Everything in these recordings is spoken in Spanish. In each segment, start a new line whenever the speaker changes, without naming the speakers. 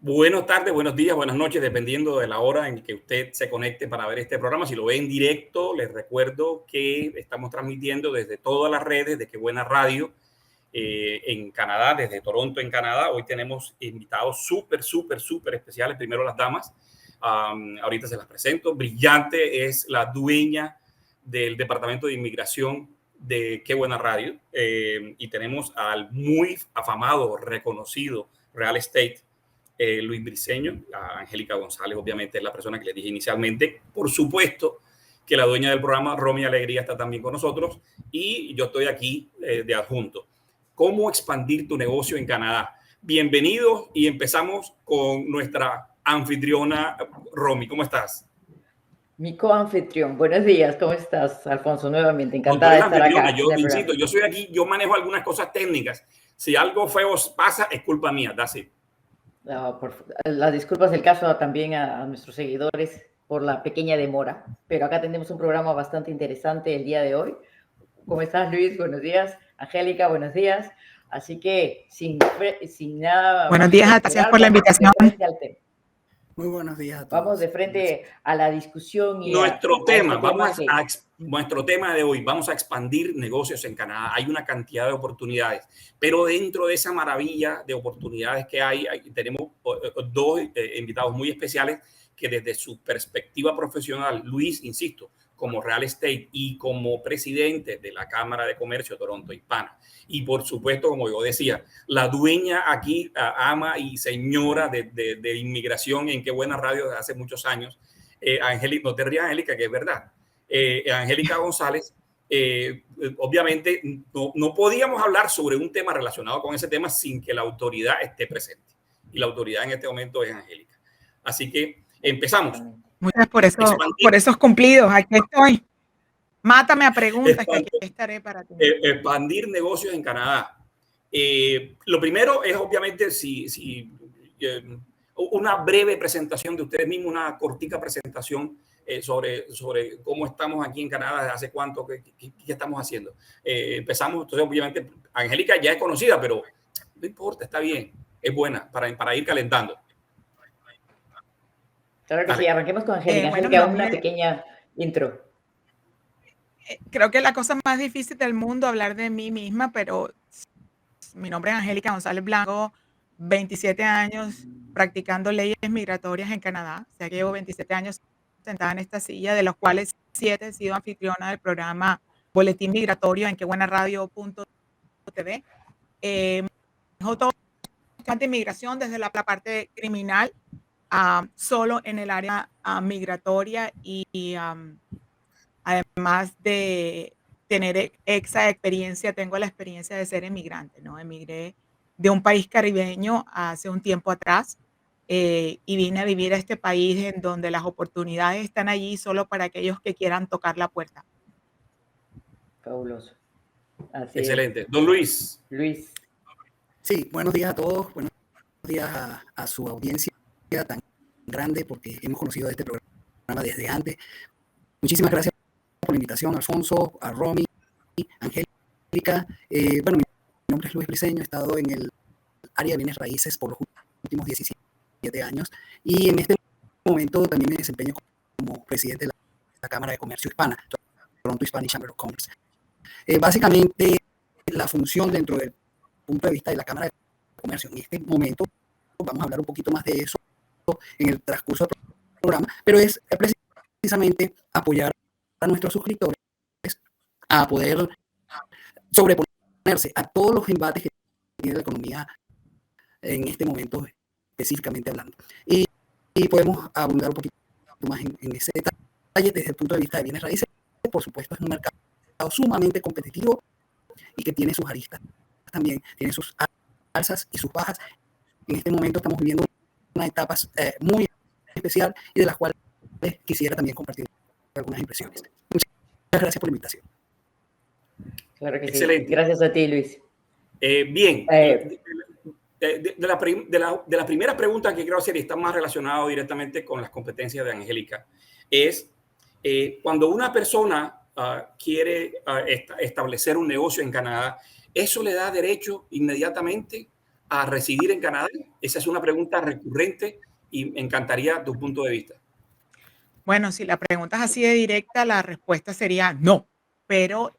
Buenas tardes, buenos días, buenas noches, dependiendo de la hora en que usted se conecte para ver este programa. Si lo ve en directo, les recuerdo que estamos transmitiendo desde todas las redes de Qué Buena Radio en Canadá, desde Toronto, en Canadá. Hoy tenemos invitados súper especiales. Primero las damas. Ahorita se las presento. Brillante es la dueña del Departamento de Inmigración de Qué Buena Radio. Y tenemos al muy afamado, reconocido Real Estate, Luis Briceño. Angélica González, obviamente, es la persona que les dije inicialmente. Por supuesto que la dueña del programa, Romy Alegría, está también con nosotros. Y yo estoy aquí de adjunto. ¿Cómo expandir tu negocio en Canadá? Bienvenidos y empezamos con nuestra anfitriona, Romy. ¿Cómo estás?
Mi coanfitrión. Buenos días. ¿Cómo estás, Alfonso? Nuevamente, encantada de estar acá.
Yo insisto, yo soy aquí, yo manejo algunas cosas técnicas. Si algo feo pasa, es culpa mía. That's it.
Las disculpas del caso también a nuestros seguidores por la pequeña demora, pero acá tenemos un programa bastante interesante el día de hoy. ¿Cómo estás, Luis? Buenos días. Angélica, buenos días. Así que sin nada...
Buenos días, gracias por la invitación.
Muy buenos días a
todos. Vamos de frente a la discusión. Y
nuestro tema de hoy, vamos a expandir negocios en Canadá. Hay una cantidad de oportunidades, pero dentro de esa maravilla de oportunidades que hay tenemos dos invitados muy especiales que desde su perspectiva profesional, Luis, insisto, como Real Estate y como presidente de la Cámara de Comercio de Toronto Hispana. Y por supuesto, como yo decía, la dueña aquí, ama y señora de inmigración en Qué Buena Radio desde hace muchos años, Angélica, no te rías, Angélica, que es verdad. Angélica González, obviamente no podíamos hablar sobre un tema relacionado con ese tema sin que la autoridad esté presente. Y la autoridad en este momento es Angélica. Así que empezamos.
Muchas por esos cumplidos. Aquí estoy. Mátame a preguntas, que aquí estaré para ti.
Expandir negocios en Canadá. Lo primero es, obviamente, una breve presentación de ustedes mismos, una cortica presentación sobre cómo estamos aquí en Canadá, desde hace cuánto, qué estamos haciendo. Empezamos, entonces, obviamente, Angélica ya es conocida, pero no importa, está bien, es buena para ir calentando.
Claro que sí, arranquemos con Angélica. Angélica, una pequeña intro.
Creo que la cosa más difícil del mundo hablar de mí misma, pero mi nombre es Angélica González Blanco, 27 años practicando leyes migratorias en Canadá. O sea que llevo 27 años sentada en esta silla, de los cuales 7 he sido anfitriona del programa Boletín Migratorio en quebuenaradio.tv. Todo de inmigración desde la parte criminal, solo en el área migratoria y además de tener esa experiencia, tengo la experiencia de ser emigrante, ¿no? Emigré de un país caribeño hace un tiempo atrás y vine a vivir a este país en donde las oportunidades están allí solo para aquellos que quieran tocar la puerta.
Fabuloso.
Así excelente. Don Luis.
Luis.
Sí, buenos días a todos. Buenos días a su audiencia tan grande, porque hemos conocido este programa desde antes. Muchísimas gracias por la invitación, Alfonso, a Romy, Angélica. Bueno, mi nombre es Luis Briceño, he estado en el área de bienes raíces por los últimos 17 años y en este momento también me desempeño como presidente de la Cámara de Comercio Hispana, Toronto Hispanic Chamber of Commerce. Básicamente, la función dentro del punto de vista de la Cámara de Comercio en este momento, vamos a hablar un poquito más de eso en el transcurso del programa, pero es precisamente apoyar a nuestros suscriptores a poder sobreponerse a todos los embates que tiene la economía en este momento, específicamente hablando. Y podemos abundar un poquito más en ese detalle desde el punto de vista de bienes raíces. Por supuesto, es un mercado sumamente competitivo y que tiene sus aristas también, tiene sus alzas y sus bajas. En este momento estamos viviendo una etapa muy especial y de las cuales quisiera también compartir algunas impresiones. Muchas gracias por la invitación.
Claro que
Excelente.
Sí. Gracias a ti, Luis.
Bien, de la primera pregunta que quiero hacer, y está más relacionado directamente con las competencias de Angélica, es cuando una persona quiere establecer un negocio en Canadá, ¿eso le da derecho inmediatamente a residir en Canadá? Esa es una pregunta recurrente y me encantaría tu punto de vista.
Bueno, si la pregunta es así de directa, la respuesta sería no, pero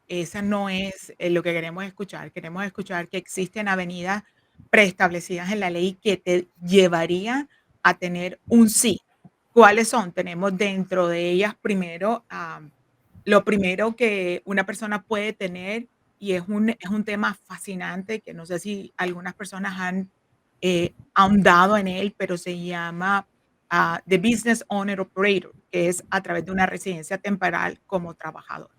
esa no es lo que queremos escuchar. Queremos escuchar que existen avenidas preestablecidas en la ley que te llevarían a tener un sí. ¿Cuáles son? Tenemos dentro de ellas primero, lo primero que una persona puede tener, y es un tema fascinante que no sé si algunas personas han ahondado en él, pero se llama The Business Owner Operator, que es a través de una residencia temporal como trabajador.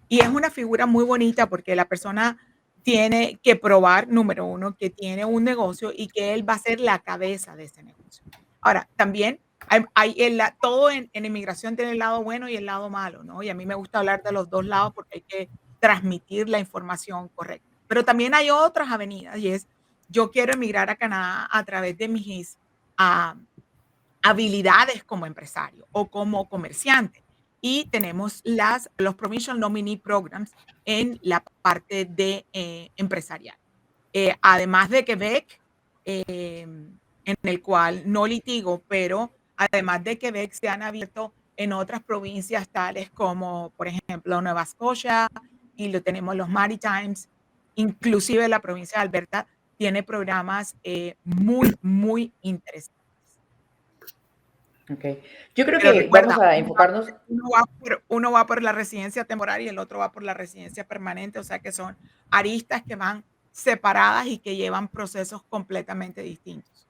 Y es una figura muy bonita porque la persona tiene que probar, número uno, que tiene un negocio y que él va a ser la cabeza de ese negocio. Ahora, también todo en inmigración tiene el lado bueno y el lado malo, ¿no? Y a mí me gusta hablar de los dos lados porque hay que transmitir la información correcta. Pero también hay otras avenidas y es, yo quiero emigrar a Canadá a través de mis habilidades como empresario o como comerciante. Y tenemos los Provincial Nominee Programs en la parte de empresarial. Además de Quebec, en el cual no litigo, pero además de Quebec se han abierto en otras provincias tales como, por ejemplo, Nueva Escocia, y lo tenemos los Maritimes, inclusive la provincia de Alberta tiene programas muy, muy interesantes.
Okay. Yo creo
Pero
que
recuerda,
vamos a enfocarnos.
Uno va por la residencia temporal y el otro va por la residencia permanente, o sea que son aristas que van separadas y que llevan procesos completamente distintos.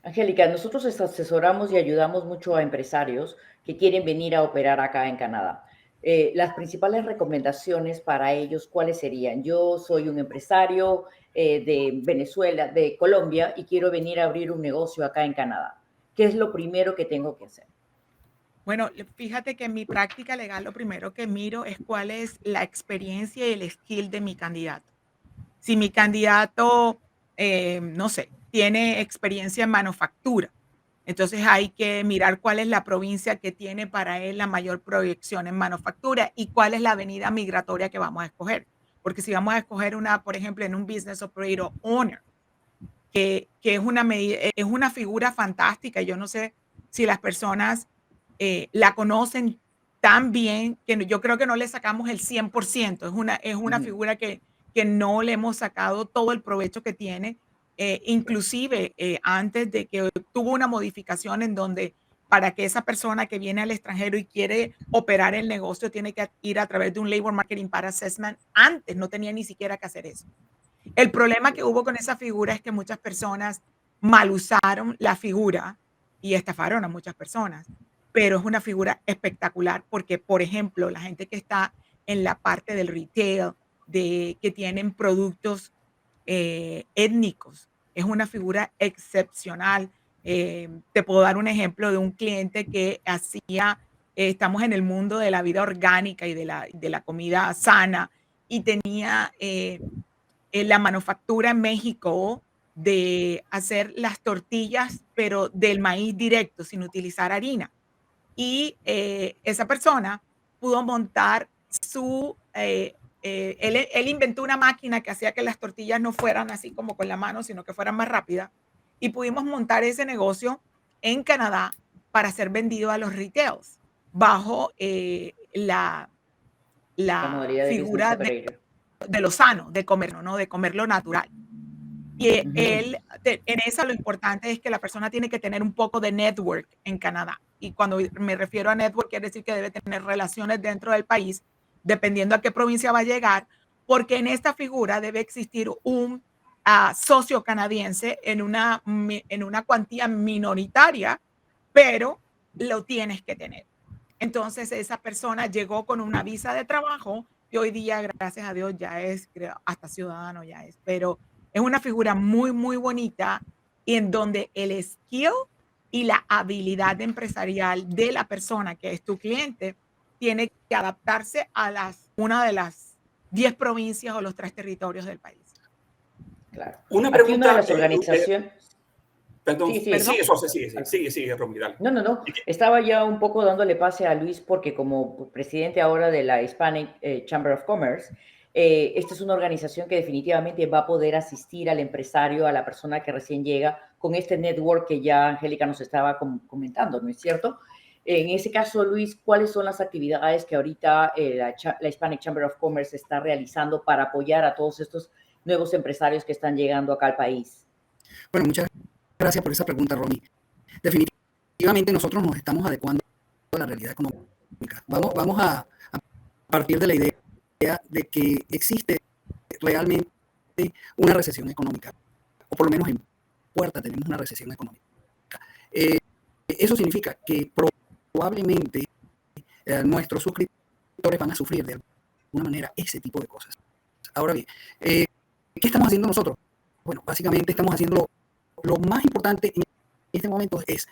Angélica, nosotros asesoramos y ayudamos mucho a empresarios que quieren venir a operar acá en Canadá. Las principales recomendaciones para ellos, ¿cuáles serían? Yo soy un empresario de Venezuela, de Colombia, y quiero venir a abrir un negocio acá en Canadá. ¿Qué es lo primero que tengo que hacer?
Bueno, fíjate que en mi práctica legal lo primero que miro es cuál es la experiencia y el skill de mi candidato. Si mi candidato, no sé, tiene experiencia en manufactura, entonces hay que mirar cuál es la provincia que tiene para él la mayor proyección en manufactura y cuál es la avenida migratoria que vamos a escoger. Porque si vamos a escoger por ejemplo, en un Business Operator Owner, que es una figura fantástica. Yo no sé si las personas la conocen tan bien, que yo creo que no le sacamos el 100%. Es una figura que no le hemos sacado todo el provecho que tiene. Inclusive antes de que tuvo una modificación en donde para que esa persona que viene al extranjero y quiere operar el negocio tiene que ir a través de un Labor Market Impact Assessment. Antes no tenía ni siquiera que hacer eso. El problema que hubo con esa figura es que muchas personas mal usaron la figura y estafaron a muchas personas, pero es una figura espectacular porque, por ejemplo, la gente que está en la parte del retail, que tienen productos étnicos, es una figura excepcional. Te puedo dar un ejemplo de un cliente que hacía, estamos en el mundo de la vida orgánica y de la comida sana, y tenía la manufactura en México de hacer las tortillas, pero del maíz directo, sin utilizar harina. Y esa persona pudo montar él inventó una máquina que hacía que las tortillas no fueran así como con la mano, sino que fueran más rápidas. y pudimos montar ese negocio en Canadá para ser vendido a los retails bajo
La
la
modalidad de business
figura
operator.
de lo sano, de comer, ¿no? De comer lo natural. Y él, en eso lo importante es que la persona tiene que tener un poco de network en Canadá. Y cuando me refiero a network, quiere decir que debe tener relaciones dentro del país, dependiendo a qué provincia va a llegar, porque en esta figura debe existir un socio canadiense en una cuantía minoritaria, pero lo tienes que tener. Entonces esa persona llegó con una visa de trabajo y hoy día, gracias a Dios, ya es, creo, hasta ciudadano ya es, pero es una figura muy, muy bonita y en donde el skill y la habilidad empresarial de la persona que es tu cliente tiene que adaptarse a una de las 10 provincias o los 3 territorios del país.
Claro.
Una
Aquí una de
pregunta,
las organizaciones...
perdón,
Sí,
¿Perdón?
sigue, Romy, dale.
No. Estaba ya un poco dándole pase a Luis porque como presidente ahora de la Hispanic Chamber of Commerce, esta es una organización que definitivamente va a poder asistir al empresario, a la persona que recién llega, con este network que ya Angélica nos estaba comentando, ¿no es cierto? En ese caso, Luis, ¿cuáles son las actividades que ahorita la Hispanic Chamber of Commerce está realizando para apoyar a todos estos nuevos empresarios que están llegando acá al país?
Bueno, muchas gracias por esa pregunta, Romy. Definitivamente nosotros nos estamos adecuando a la realidad económica. Vamos a partir de la idea de que existe realmente una recesión económica, o por lo menos en puerta tenemos una recesión económica. Eso significa que probablemente nuestros suscriptores van a sufrir de alguna manera ese tipo de cosas. Ahora bien, ¿qué estamos haciendo nosotros? Bueno, básicamente estamos haciendo lo más importante en este momento es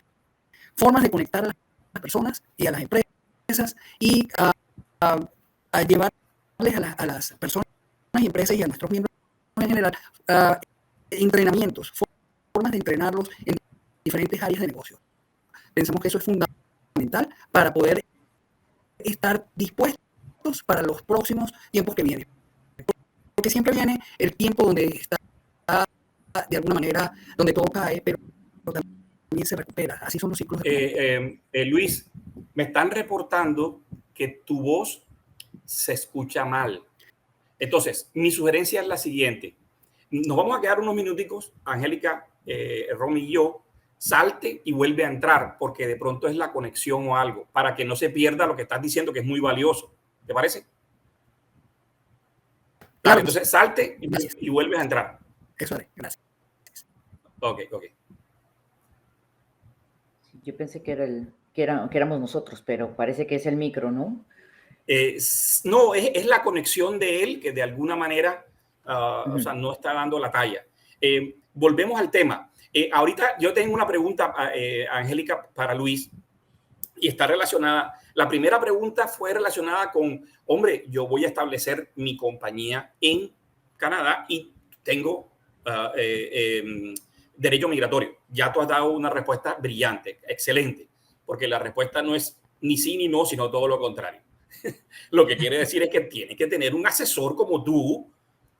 formas de conectar a las personas y a las empresas y a llevarles a las personas y empresas y a nuestros miembros en general entrenamientos, formas de entrenarlos en diferentes áreas de negocio. Pensamos que eso es fundamental para poder estar dispuestos para los próximos tiempos que vienen. Porque siempre viene el tiempo donde está de alguna manera, donde todo cae, pero también se recupera. Así son los ciclos.
Luis, me están reportando que tu voz se escucha mal. Entonces, mi sugerencia es la siguiente. Nos vamos a quedar unos minuticos, Angélica, Romy y yo, salte y vuelve a entrar, porque de pronto es la conexión o algo, para que no se pierda lo que estás diciendo, que es muy valioso. ¿Te parece? Claro, entonces salte y vuelves a entrar.
Eso haré, gracias.
Ok.
Yo pensé que éramos nosotros, pero parece que es el micro, ¿no?
No, es la conexión de él que de alguna manera o sea, no está dando la talla. Volvemos al tema. Ahorita yo tengo una pregunta, Angélica, para Luis, y está relacionada. La primera pregunta fue relacionada con, hombre, yo voy a establecer mi compañía en Canadá y tengo derecho migratorio. Ya tú has dado una respuesta brillante, excelente, porque la respuesta no es ni sí ni no, sino todo lo contrario. Lo que quiere decir es que tiene que tener un asesor como tú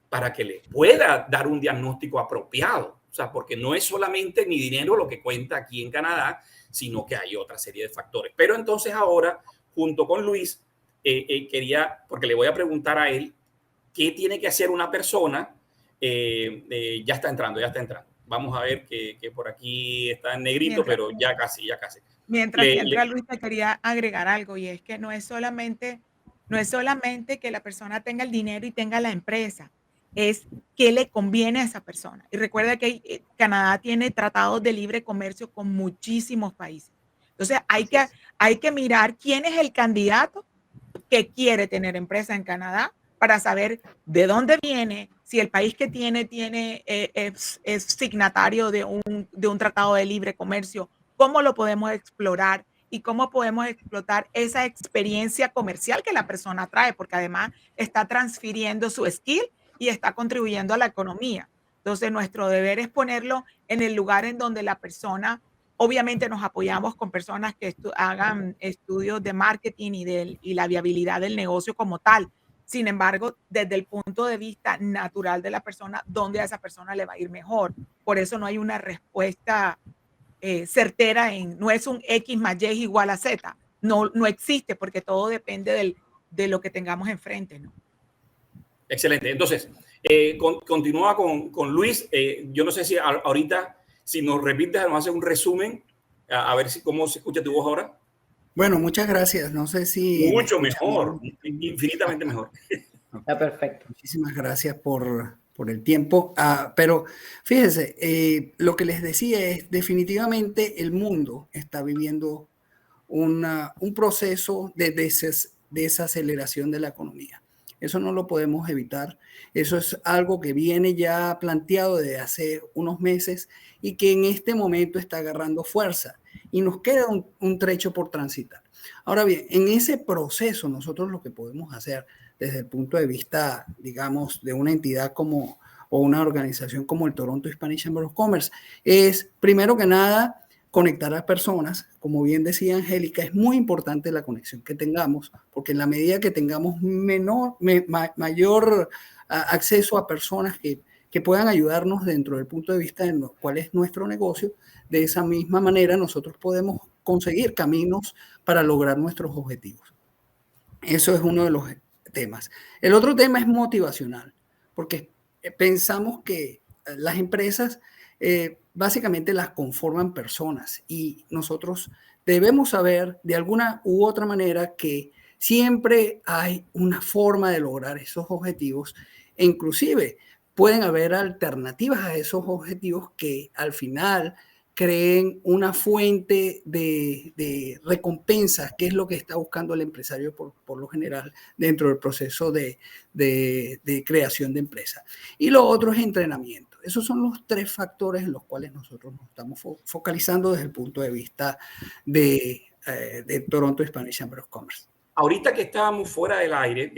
para que le pueda dar un diagnóstico apropiado. O sea, porque no es solamente mi dinero lo que cuenta aquí en Canadá, sino que hay otra serie de factores. Pero entonces ahora, junto con Luis, quería, porque le voy a preguntar a él, ¿qué tiene que hacer una persona? Ya está entrando. Vamos a ver que por aquí está en negrito, pero ya casi.
Mientras que entra Luis, te quería agregar algo, y es que no es solamente que la persona tenga el dinero y tenga la empresa, es qué le conviene a esa persona. Y recuerda que Canadá tiene tratados de libre comercio con muchísimos países. Entonces hay que mirar quién es el candidato que quiere tener empresa en Canadá para saber de dónde viene, si el país que tiene es signatario de un tratado de libre comercio, cómo lo podemos explorar y cómo podemos explotar esa experiencia comercial que la persona trae, porque además está transfiriendo su skill y está contribuyendo a la economía. Entonces, nuestro deber es ponerlo en el lugar en donde la persona, obviamente nos apoyamos con personas que hagan estudios de marketing y la viabilidad del negocio como tal, Sin embargo, desde el punto de vista natural de la persona, ¿dónde a esa persona le va a ir mejor? Por eso no hay una respuesta certera no es un X más Y igual a Z. No existe porque todo depende de lo que tengamos enfrente, ¿no?
Excelente. Entonces, continúa con Luis. Yo no sé si ahorita, si nos repites, nos hace un resumen, a ver cómo se escucha tu voz ahora.
Bueno, muchas gracias. No sé si...
Mucho mejor, infinitamente mejor.
Está perfecto.
Muchísimas gracias por el tiempo. Pero fíjese, lo que les decía es, definitivamente el mundo está viviendo un proceso de desaceleración de la economía. Eso no lo podemos evitar. Eso es algo que viene ya planteado desde hace unos meses y que en este momento está agarrando fuerza y nos queda un trecho por transitar. Ahora bien, en ese proceso nosotros lo que podemos hacer desde el punto de vista, digamos, de una entidad o una organización como el Toronto Hispanic Chamber of Commerce es, primero que nada, conectar a personas. Como bien decía Angélica, es muy importante la conexión que tengamos, porque en la medida que tengamos mayor acceso a personas que puedan ayudarnos dentro del punto de vista de cuál es nuestro negocio, de esa misma manera nosotros podemos conseguir caminos para lograr nuestros objetivos. Eso es uno de los temas. El otro tema es motivacional, porque pensamos que las empresas básicamente las conforman personas y nosotros debemos saber de alguna u otra manera que siempre hay una forma de lograr esos objetivos e inclusive pueden haber alternativas a esos objetivos que al final creen una fuente de recompensas, que es lo que está buscando el empresario por lo general dentro del proceso de creación de empresa. Y lo otro es entrenamiento. Esos son los tres factores en los cuales nosotros nos estamos focalizando desde el punto de vista de Toronto Hispanic Chamber of Commerce.
Ahorita que estábamos fuera del aire,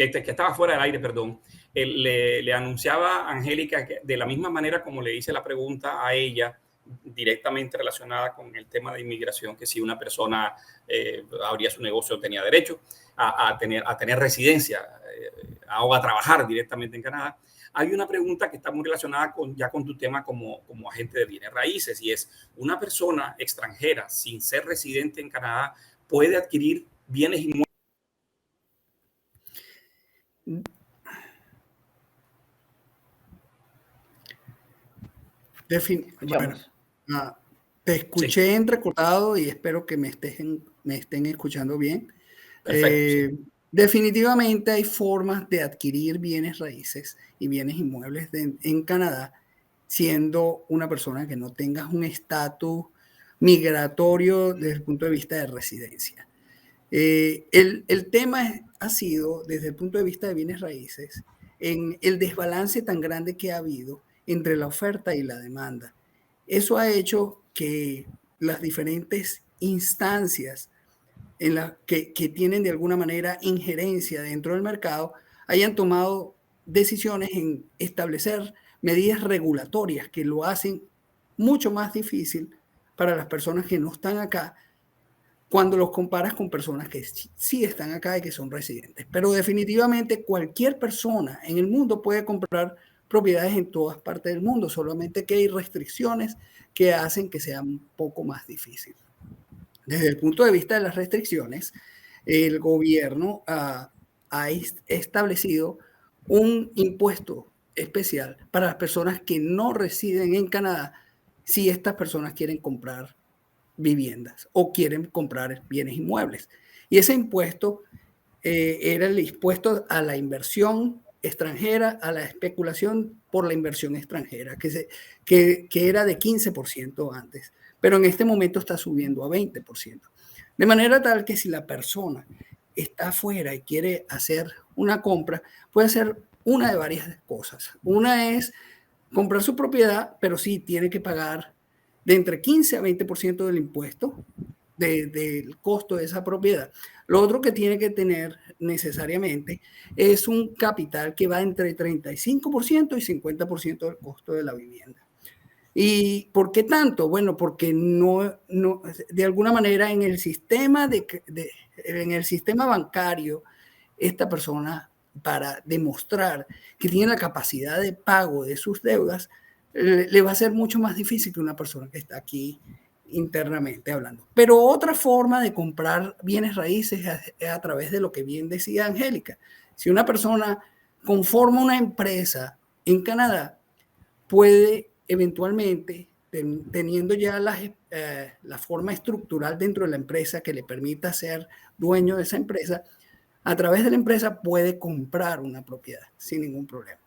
perdón, le anunciaba a Angélica que de la misma manera como le hice la pregunta a ella, directamente relacionada con el tema de inmigración, que si una persona abría su negocio tenía derecho a tener residencia o a trabajar directamente en Canadá. Hay una pregunta que está muy relacionada con tu tema como agente de bienes raíces, y es: ¿una persona extranjera sin ser residente en Canadá puede adquirir bienes inmuebles?
Bueno, te escuché entrecortado y espero que me estén escuchando bien.
Perfecto, sí.
Definitivamente hay formas de adquirir bienes raíces y bienes inmuebles en Canadá siendo una persona que no tenga un estatus migratorio desde el punto de vista de residencia. El tema ha sido, desde el punto de vista de bienes raíces, en el desbalance tan grande que ha habido entre la oferta y la demanda. Eso ha hecho que las diferentes instancias que tienen de alguna manera injerencia dentro del mercado hayan tomado decisiones en establecer medidas regulatorias que lo hacen mucho más difícil para las personas que no están acá cuando los comparas con personas que sí están acá y que son residentes. Pero definitivamente cualquier persona en el mundo puede comprar propiedades en todas partes del mundo, solamente que hay restricciones que hacen que sea un poco más difícil. Desde el punto de vista de las restricciones, el gobierno ha establecido un impuesto especial para las personas que no residen en Canadá si estas personas quieren comprar viviendas o quieren comprar bienes inmuebles. Y ese impuesto era el impuesto a la inversión extranjera, a la especulación por la inversión extranjera, que era de 15% antes, pero en este momento está subiendo a 20%. De manera tal que si la persona está afuera y quiere hacer una compra, puede hacer una de varias cosas. Una es comprar su propiedad, pero sí tiene que pagar de entre 15 a 20% del impuesto del costo de esa propiedad. Lo otro que tiene que tener necesariamente es un capital que va entre 35% y 50% del costo de la vivienda. ¿Y por qué tanto? Bueno, porque no de alguna manera en el sistema en el sistema bancario, esta persona para demostrar que tiene la capacidad de pago de sus deudas, le va a ser mucho más difícil que una persona que está aquí internamente hablando. Pero otra forma de comprar bienes raíces es a través de lo que bien decía Angélica. Si una persona conforma una empresa en Canadá, puede eventualmente, teniendo ya la forma estructural dentro de la empresa que le permita ser dueño de esa empresa, a través de la empresa puede comprar una propiedad sin ningún problema.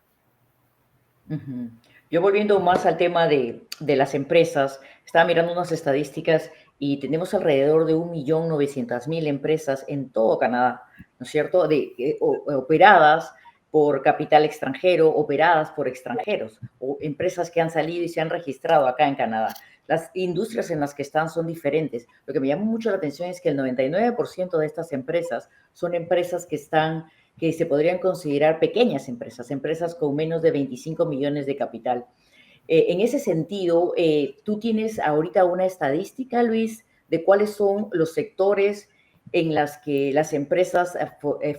Ujú. Yo volviendo más al tema de las empresas, estaba mirando unas estadísticas y tenemos alrededor de 1.900.000 empresas en todo Canadá, ¿no es cierto? Operadas por capital extranjero, operadas por extranjeros, o empresas que han salido y se han registrado acá en Canadá. Las industrias en las que están son diferentes. Lo que me llama mucho la atención es que el 99% de estas empresas son empresas que se podrían considerar pequeñas empresas, empresas con menos de 25 millones de capital. En ese sentido, ¿tú tienes ahorita una estadística, Luis, de cuáles son los sectores en las que las empresas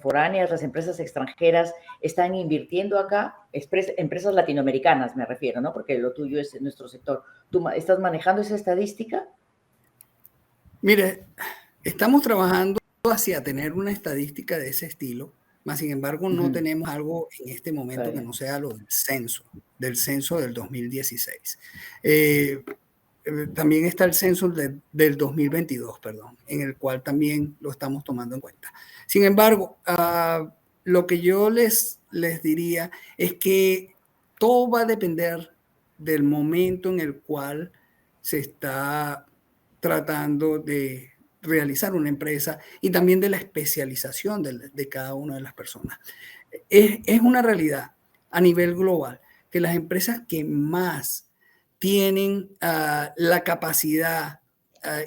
foráneas, las empresas extranjeras están invirtiendo acá? Empresas latinoamericanas me refiero, ¿no? Porque lo tuyo es nuestro sector. ¿Tú estás manejando esa estadística?
Mire, estamos trabajando hacia tener una estadística de ese estilo, mas sin embargo no tenemos algo en este momento que no sea lo del censo del 2016. También está el censo del 2022, perdón, en el cual también lo estamos tomando en cuenta. Sin embargo, lo que yo les diría es que todo va a depender del momento en el cual se está tratando de realizar una empresa y también de la especialización de cada una de las personas. Es una realidad a nivel global que las empresas que más tienen la capacidad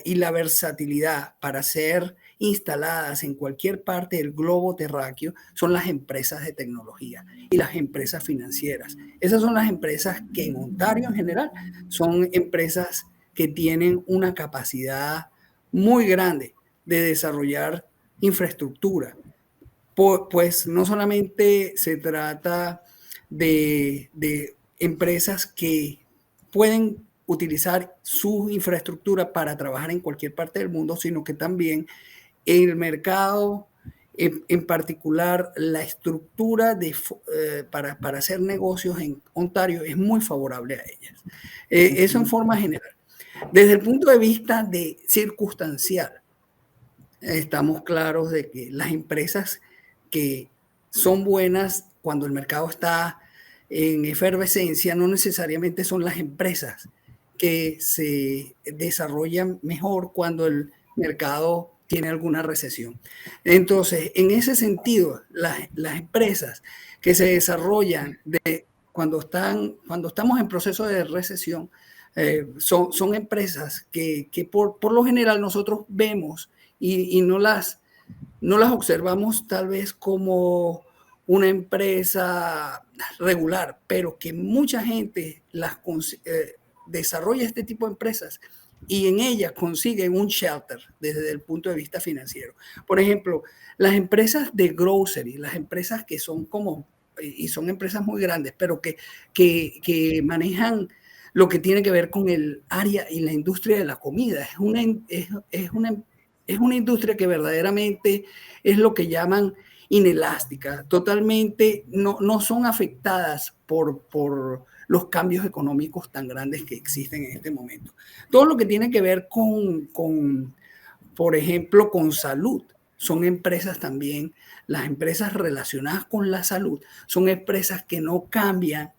y la versatilidad para ser instaladas en cualquier parte del globo terráqueo son las empresas de tecnología y las empresas financieras. Esas son las empresas que en Ontario en general son empresas que tienen una capacidad muy grande de desarrollar infraestructura. Pues no solamente se trata de empresas que pueden utilizar su infraestructura para trabajar en cualquier parte del mundo, sino que también el mercado, en particular la estructura para hacer negocios en Ontario es muy favorable a ellas. Eso en forma general. Desde el punto de vista de circunstancial, estamos claros de que las empresas que son buenas cuando el mercado está en efervescencia no necesariamente son las empresas que se desarrollan mejor cuando el mercado tiene alguna recesión. Entonces, en ese sentido, las empresas que se desarrollan cuando estamos en proceso de recesión, son empresas que por lo general nosotros vemos y no las observamos tal vez como una empresa regular, pero que mucha gente desarrolla este tipo de empresas y en ellas consiguen un shelter desde el punto de vista financiero. Por ejemplo, las empresas de grocery, las empresas que son y son empresas muy grandes, pero que manejan lo que tiene que ver con el área y la industria de la comida. Es una industria que verdaderamente es lo que llaman inelástica, totalmente no son afectadas por los cambios económicos tan grandes que existen en este momento. Todo lo que tiene que ver por ejemplo, con salud, son empresas también, las empresas relacionadas con la salud, son empresas que no cambian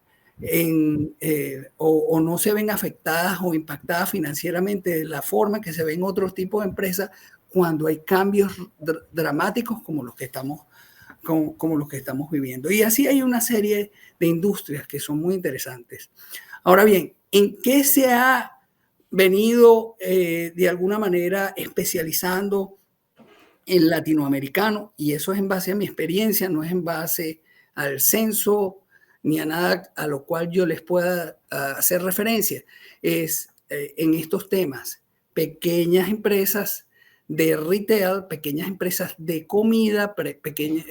o no se ven afectadas o impactadas financieramente de la forma que se ven otros tipos de empresas cuando hay cambios dramáticos como los que estamos viviendo. Y así hay una serie de industrias que son muy interesantes. Ahora bien, ¿en qué se ha venido de alguna manera especializando el latinoamericano? Y eso es en base a mi experiencia, no es en base al censo ni a nada a lo cual yo les pueda hacer referencia. Es en estos temas, pequeñas empresas de retail, pequeñas empresas de comida, pequeñas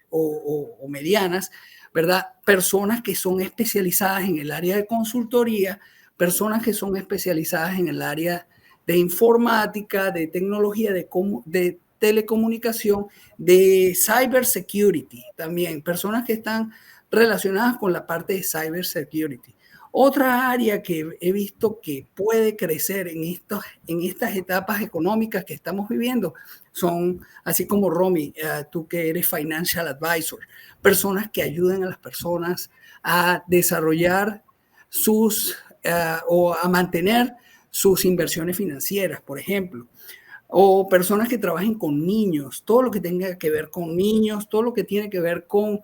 o medianas, ¿verdad? Personas que son especializadas en el área de consultoría, personas que son especializadas en el área de informática, de tecnología, de telecomunicación, de cybersecurity también, personas que están relacionadas con la parte de cybersecurity. Otra área que he visto que puede crecer en estas etapas económicas que estamos viviendo son, así como Romy, tú que eres financial advisor, personas que ayuden a las personas a desarrollar o a mantener sus inversiones financieras, por ejemplo, o personas que trabajen con niños, todo lo que tenga que ver con niños, todo lo que tiene que ver con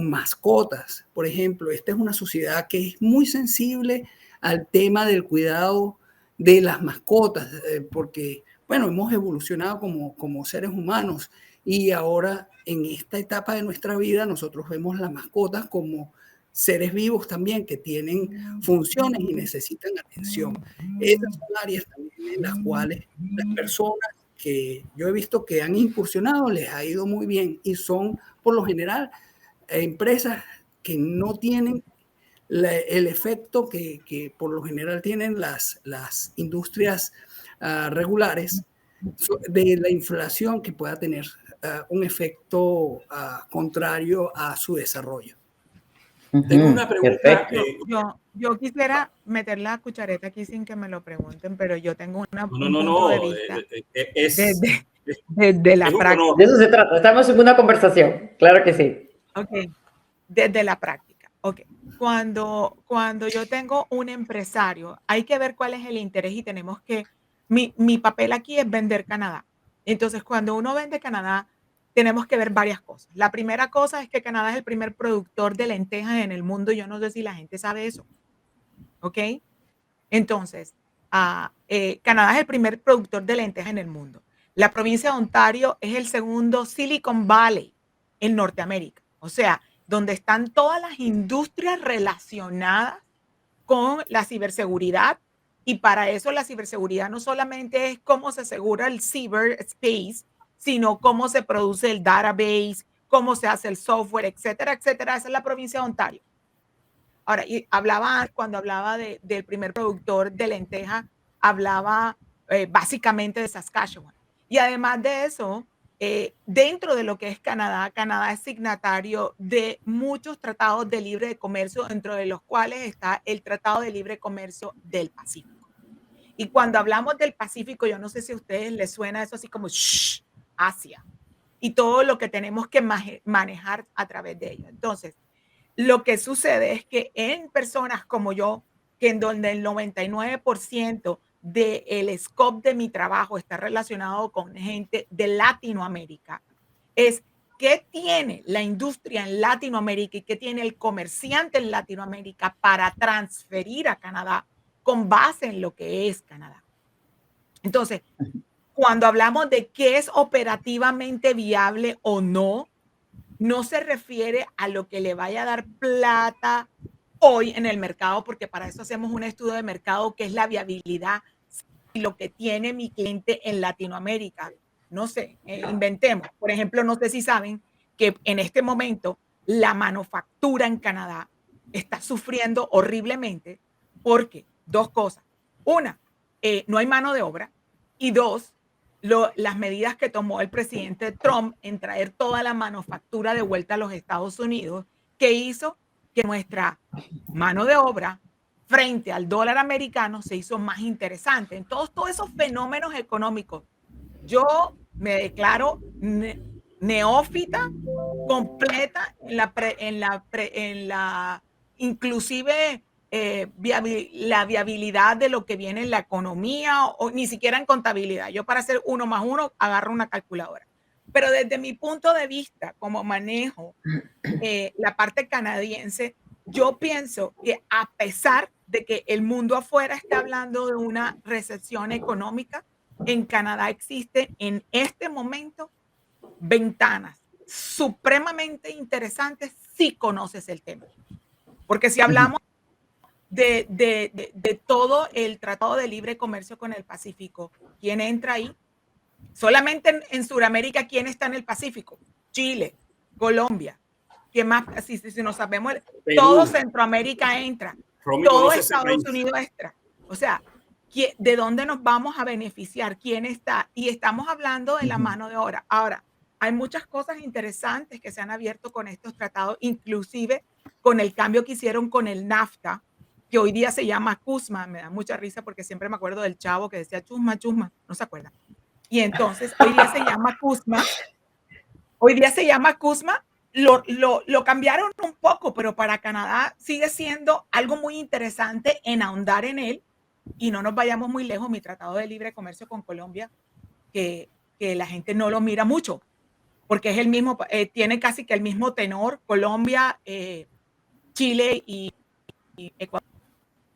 mascotas. Por ejemplo, esta es una sociedad que es muy sensible al tema del cuidado de las mascotas, porque, bueno, hemos evolucionado como seres humanos y ahora en esta etapa de nuestra vida nosotros vemos las mascotas como seres vivos también que tienen funciones y necesitan atención. Esas son áreas también en las cuales las personas que yo he visto que han incursionado les ha ido muy bien y son, por lo general, empresas que no tienen el efecto que por lo general tienen las industrias regulares de la inflación, que pueda tener un efecto contrario a su desarrollo.
Tengo una pregunta.
Yo quisiera meter la cuchareta aquí sin que me lo pregunten, pero yo tengo un punto
No,
de vista
desde
la práctica.
De eso se trata, estamos en una conversación, claro que sí.
Ok, desde la práctica. Ok, cuando yo tengo un empresario, hay que ver cuál es el interés y tenemos que, mi papel aquí es vender Canadá. Entonces, cuando uno vende Canadá, tenemos que ver varias cosas. La primera cosa es que Canadá es el primer productor de lentejas en el mundo. Yo no sé si la gente sabe eso. ¿Ok? Entonces, Canadá es el primer productor de lentejas en el mundo. La provincia de Ontario es el segundo Silicon Valley en Norteamérica. O sea, donde están todas las industrias relacionadas con la ciberseguridad. Y para eso la ciberseguridad no solamente es cómo se asegura el cyberspace, sino cómo se produce el database, cómo se hace el software, etcétera, etcétera. Esa es la provincia de Ontario. Ahora, y cuando hablaba del primer productor de lenteja, hablaba básicamente de Saskatchewan. Y además de eso, dentro de lo que es Canadá, Canadá es signatario de muchos tratados de libre comercio, dentro de los cuales está el Tratado de Libre Comercio del Pacífico. Y cuando hablamos del Pacífico, yo no sé si a ustedes les suena eso así como Asia y todo lo que tenemos que manejar a través de ello. Entonces, lo que sucede es que en personas como yo, que en donde el 99% del scope de mi trabajo está relacionado con gente de Latinoamérica, es qué tiene la industria en Latinoamérica y qué tiene el comerciante en Latinoamérica para transferir a Canadá con base en lo que es Canadá. Entonces, cuando hablamos de qué es operativamente viable o no, no se refiere a lo que le vaya a dar plata hoy en el mercado, porque para eso hacemos un estudio de mercado que es la viabilidad y lo que tiene mi cliente en Latinoamérica. No sé, inventemos. Por ejemplo, no sé si saben que en este momento la manufactura en Canadá está sufriendo horriblemente porque dos cosas. Una, no hay mano de obra y dos, las medidas que tomó el presidente Trump en traer toda la manufactura de vuelta a los Estados Unidos, que hizo que nuestra mano de obra frente al dólar americano se hizo más interesante. En todos esos fenómenos económicos, yo me declaro neófita completa en la inclusive la viabilidad de lo que viene en la economía o ni siquiera en contabilidad. Yo para hacer 1 más 1 agarro una calculadora. Pero desde mi punto de vista, como manejo la parte canadiense, yo pienso que a pesar de que el mundo afuera está hablando de una recesión económica, en Canadá existen en este momento ventanas supremamente interesantes si conoces el tema. Porque si hablamos de todo el Tratado de Libre Comercio con el Pacífico, ¿quién entra ahí? Solamente en Sudamérica, ¿quién está en el Pacífico? Chile, Colombia. ¿Qué más? Si nos sabemos,
Perú.
todo Centroamérica entra,
Romy
todo
conoce ese
Estados
país.
Unidos entra. O sea, ¿de dónde nos vamos a beneficiar? ¿Quién está? Y estamos hablando de la mano de obra. Ahora, hay muchas cosas interesantes que se han abierto con estos tratados, inclusive con el cambio que hicieron con el NAFTA, que hoy día se llama CUSMA. Me da mucha risa porque siempre me acuerdo del chavo que decía chusma, chusma, ¿no se acuerdan? Y entonces hoy día se llama CUSMA. Hoy día se llama CUSMA. Lo cambiaron un poco, pero para Canadá sigue siendo algo muy interesante en ahondar en él. Y no nos vayamos muy lejos, mi tratado de libre comercio con Colombia, que la gente no lo mira mucho, porque es el mismo, tiene casi que el mismo tenor, Colombia, Chile y Ecuador.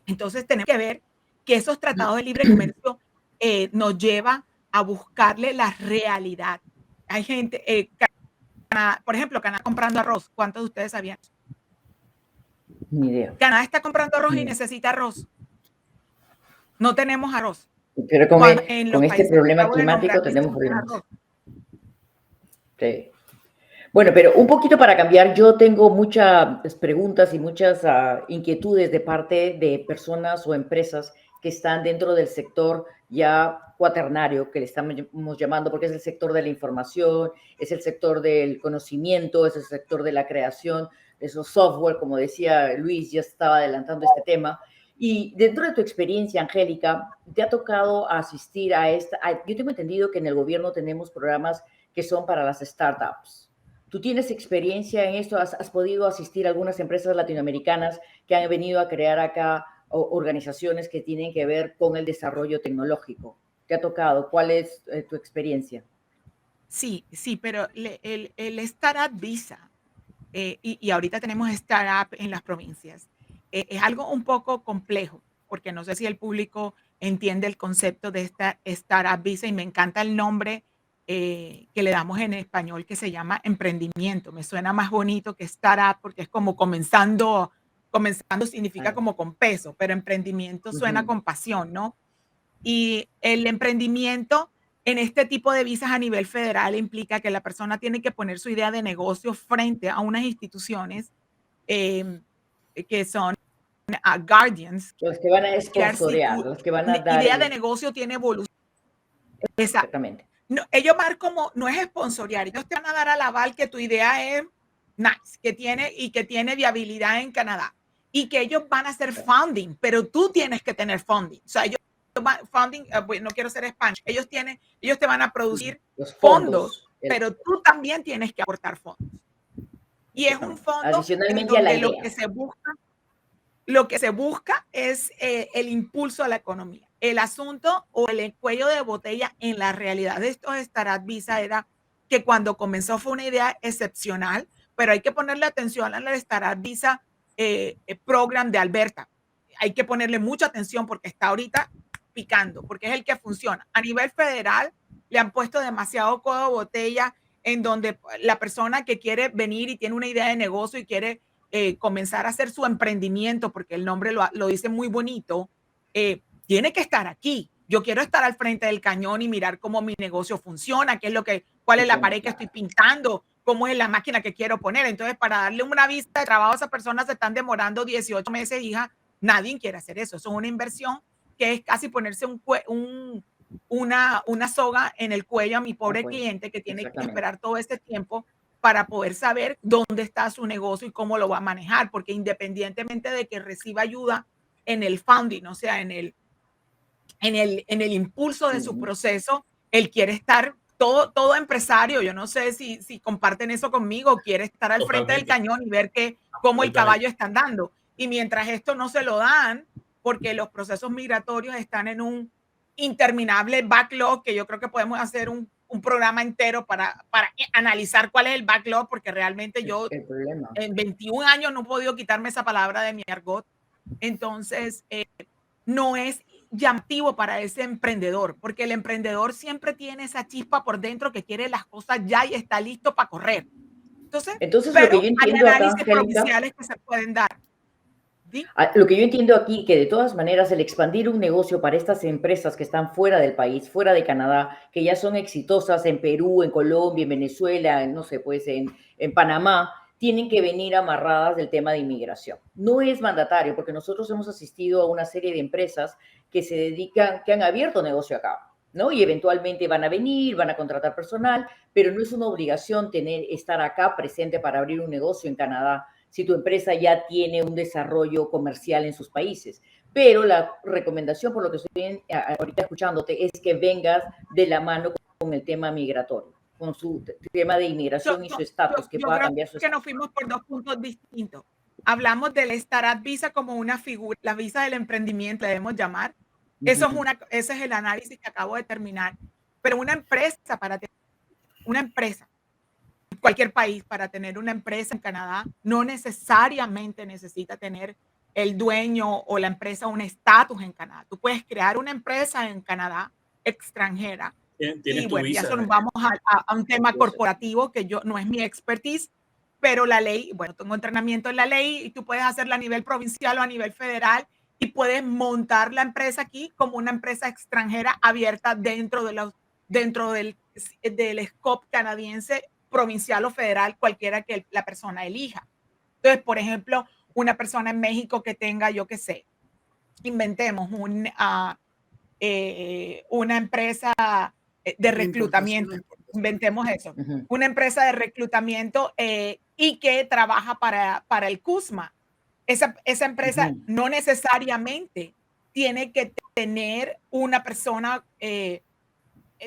Entonces tenemos que ver que esos tratados de libre comercio nos lleva a buscarle la realidad. Hay gente, Canadá, por ejemplo, Canadá comprando arroz. ¿Cuántos de ustedes sabían?
Ni idea.
Canadá está comprando arroz y necesita arroz. No tenemos arroz.
Pero
En
con
los
este
países que
problema
acabo de
climático
nombrar,
tenemos
necesitan
problemas.
arroz.
Sí. Bueno, pero un poquito para cambiar, yo tengo muchas preguntas y muchas inquietudes de parte de personas o empresas que están dentro del sector ya cuaternario, que le estamos llamando, porque es el sector de la información, es el sector del conocimiento, es el sector de la creación, de esos software, como decía Luis, ya estaba adelantando este tema. Y dentro de tu experiencia, Angélica, ¿te ha tocado asistir a esta? Yo tengo entendido que en el gobierno tenemos programas que son para las startups. ¿Tú tienes experiencia en esto? ¿Has podido asistir a algunas empresas latinoamericanas que han venido a crear acá organizaciones que tienen que ver con el desarrollo tecnológico? ¿Te ha tocado? ¿Cuál es tu experiencia?
Sí, pero el Startup Visa, y ahorita tenemos Startup en las provincias, es algo un poco complejo, porque no sé si el público entiende el concepto de esta Startup Visa, y me encanta el nombre que le damos en español, que se llama emprendimiento. Me suena más bonito que startup, porque es como comenzando significa como con peso, pero emprendimiento suena con pasión, ¿no? Y el emprendimiento en este tipo de visas a nivel federal implica que la persona tiene que poner su idea de negocio frente a unas instituciones que son guardians.
Los que van a sponsorear, los que van a dar...
idea de negocio tiene evolución.
Exactamente.
No, ellos van como, no es sponsorear, ellos te van a dar al aval que tu idea es nice, que tiene viabilidad en Canadá, y que ellos van a hacer funding, pero tú tienes que tener funding. O sea, ellos funding, no quiero ser Spanish, ellos te van a producir
los
fondos, pero tú también tienes que aportar fondos. Y es un fondo
adicionalmente a la idea.
Lo que se busca es el impulso a la economía. El asunto o el cuello de botella en la realidad de estos Startup Visa era que cuando comenzó fue una idea excepcional, pero hay que ponerle atención al Startup Visa Program de Alberta. Hay que ponerle mucha atención porque está ahorita picando, porque es el que funciona. A nivel federal le han puesto demasiado codo de botella, en donde la persona que quiere venir y tiene una idea de negocio y quiere comenzar a hacer su emprendimiento, porque el nombre lo dice muy bonito, tiene que estar aquí. Yo quiero estar al frente del cañón y mirar cómo mi negocio funciona, cuál es la pared que estoy pintando, cómo es la máquina que quiero poner. Entonces, para darle una visa de trabajo a esas personas se están demorando 18 meses, hija. Nadie quiere hacer eso. Eso es una inversión que es casi ponerse una soga en el cuello a mi pobre cliente, que tiene que esperar todo ese tiempo para poder saber dónde está su negocio y cómo lo va a manejar, porque independientemente de que reciba ayuda en el funding, o sea, en el impulso de su proceso, él quiere estar, todo empresario, yo no sé si comparten eso conmigo, quiere estar al frente del cañón y ver cómo el caballo está andando. Y mientras esto no se lo dan, porque los procesos migratorios están en un interminable backlog, que yo creo que podemos hacer un programa entero para analizar cuál es el backlog, porque realmente yo en 21 años no he podido quitarme esa palabra de mi argot. Entonces, no es llamativo para ese emprendedor, porque el emprendedor siempre tiene esa chispa por dentro que quiere las cosas ya y está listo para correr. Entonces
pero
hay análisis provinciales que se pueden dar. ¿Sí?
Lo que yo entiendo aquí, que de todas maneras el expandir un negocio para estas empresas que están fuera del país, fuera de Canadá, que ya son exitosas en Perú, en Colombia, en Venezuela, no sé, pues en Panamá, tienen que venir amarradas del tema de inmigración. No es mandatario, porque nosotros hemos asistido a una serie de empresas que se dedican, que han abierto negocio acá, ¿no? Y eventualmente van a venir, van a contratar personal, pero no es una obligación estar acá presente para abrir un negocio en Canadá si tu empresa ya tiene un desarrollo comercial en sus países. Pero la recomendación, por lo que estoy ahorita escuchándote, es que vengas de la mano con el tema migratorio, con su tema de inmigración y su estatus, que pueda cambiar su
estatus. Yo creo que nos fuimos por dos puntos distintos. Hablamos del Startup Visa como una figura, la visa del emprendimiento, debemos llamar. Ese es el análisis que acabo de terminar. Pero una empresa, cualquier país, para tener una empresa en Canadá, no necesariamente necesita tener el dueño o la empresa un estatus en Canadá. Tú puedes crear una empresa en Canadá extranjera.
Tienes
y
tu
bueno,
visa,
ya eso nos vamos a un tema corporativo que no es mi expertise, pero la ley, bueno, tengo entrenamiento en la ley y tú puedes hacerla a nivel provincial o a nivel federal y puedes montar la empresa aquí como una empresa extranjera abierta dentro del scope canadiense, provincial o federal, cualquiera que la persona elija. Entonces, por ejemplo, una persona en México que tenga, yo qué sé, inventemos una empresa de reclutamiento, inventemos eso, una empresa de reclutamiento y que trabaja para el CUSMA. Esa empresa no necesariamente tiene que tener una persona,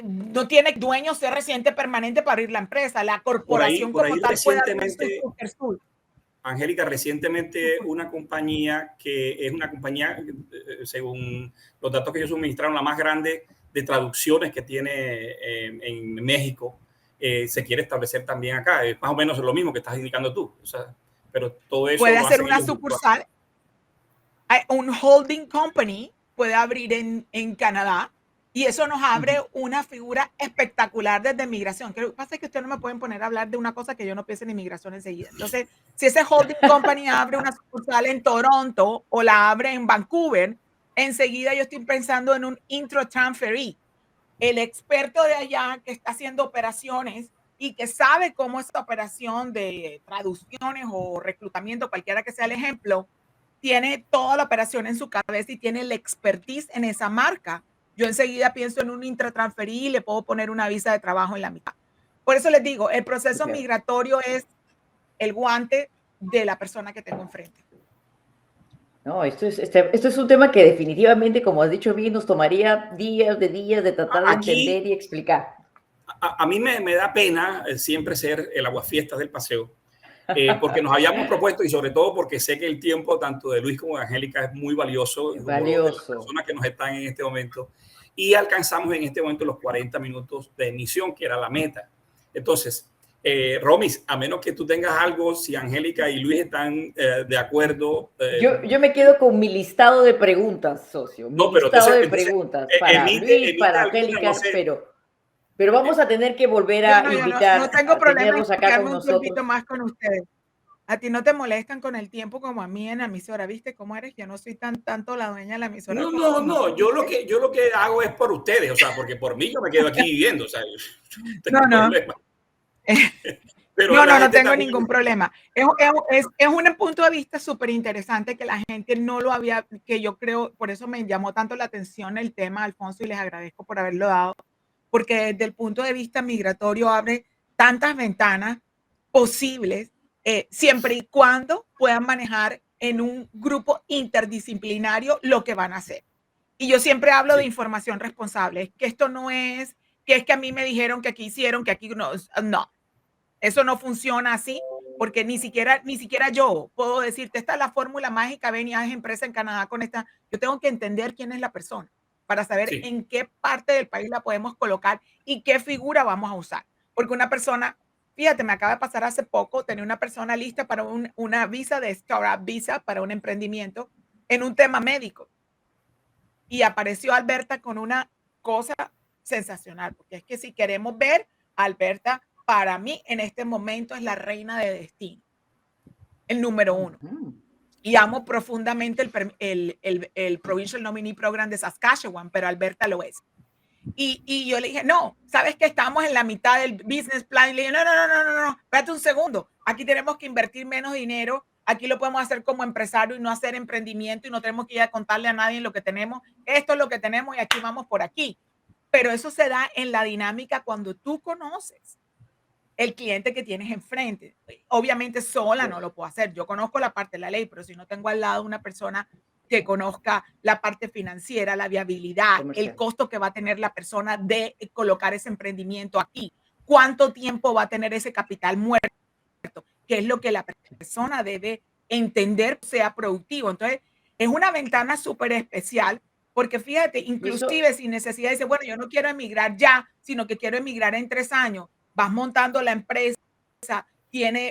no tiene dueño, ser residente permanente para abrir la empresa. La corporación
por ahí
como tal puede abrir
recientemente, Angélica, recientemente una compañía que es una compañía, según los datos que ellos suministraron, la más grande de traducciones que tiene en México, se quiere establecer también acá. Es más o menos lo mismo que estás indicando tú. O sea, pero todo eso
puede
lo
hacer
hacen
una
ellos
sucursal. Un holding company puede abrir en Canadá y eso nos abre una figura espectacular desde migración. Lo que pasa es que ustedes no me pueden poner a hablar de una cosa que yo no piense en inmigración enseguida. Entonces, si ese holding company abre una sucursal en Toronto o la abre en Vancouver, enseguida yo estoy pensando en un intro transferee. El experto de allá que está haciendo operaciones y que sabe cómo esta operación de traducciones o reclutamiento, cualquiera que sea el ejemplo, tiene toda la operación en su cabeza y tiene la expertise en esa marca. Yo enseguida pienso en un intratransferí y le puedo poner una visa de trabajo en la mitad. Por eso les digo, el proceso migratorio es el guante de la persona que tengo enfrente.
No, esto es un tema que definitivamente, como has dicho bien, nos tomaría días de tratar de entender y explicar.
A mí me da pena siempre ser el aguafiestas del paseo, porque nos habíamos propuesto y sobre todo porque sé que el tiempo tanto de Luis como de Angélica es muy valioso, como de las personas que nos están en este momento, y alcanzamos en este momento los 40 minutos de emisión, que era la meta. Entonces, Romis, a menos que tú tengas algo, si Angélica y Luis están de acuerdo.
Yo me quedo con mi listado de preguntas, socio. Mi listado de preguntas para Luis, para Angélica, no sé. Pero vamos a tener que volver a invitar
no tengo
a
problema
tenerlos acá con
un
nosotros.
tiempito más con ustedes. A ti no te molestan con el tiempo como a mí en la emisora, ¿viste cómo eres? Yo no soy tanto la dueña de la emisora.
No, yo lo que hago es por ustedes, o sea, porque por mí yo me quedo aquí viviendo, o sea,
no tengo problema. Pero no tengo ningún problema. Es un punto de vista súper interesante que la gente no lo había, que yo creo, por eso me llamó tanto la atención el tema, Alfonso, y les agradezco por haberlo dado, porque desde el punto de vista migratorio abre tantas ventanas posibles, siempre y cuando puedan manejar en un grupo interdisciplinario lo que van a hacer. Y yo siempre hablo de información responsable, que esto no es que a mí me dijeron que aquí hicieron, que aquí no. Eso no funciona así, porque ni siquiera yo puedo decirte, esta es la fórmula mágica, ven y haz empresa en Canadá con esta. Yo tengo que entender quién es la persona para saber en qué parte del país la podemos colocar y qué figura vamos a usar. Porque una persona, fíjate, me acaba de pasar hace poco, tenía una persona lista para una visa de Startup Visa para un emprendimiento en un tema médico. Y apareció Alberta con una cosa sensacional, porque es que si queremos ver, Alberta para mí en este momento es la reina de destino, el número 1. y amo profundamente el Provincial Nominee Program de Saskatchewan, pero Alberta lo es. Y yo le dije, no, ¿sabes que estamos en la mitad del business plan? Y le dije, no, espérate un segundo. Aquí tenemos que invertir menos dinero. Aquí lo podemos hacer como empresario y no hacer emprendimiento y no tenemos que ir a contarle a nadie lo que tenemos. Esto es lo que tenemos y aquí vamos por aquí. Pero eso se da en la dinámica cuando tú conoces el cliente que tienes enfrente. Obviamente sola no lo puedo hacer. Yo conozco la parte de la ley, pero si no tengo al lado una persona que conozca la parte financiera, la viabilidad,
comercial,
el costo que va a tener la persona de colocar ese emprendimiento aquí, cuánto tiempo va a tener ese capital muerto, que es lo que la persona debe entender sea productivo. Entonces, es una ventana súper especial porque fíjate, inclusive sin necesidad de decir, bueno, yo no quiero emigrar ya, sino que quiero emigrar en 3 años. Vas montando la empresa,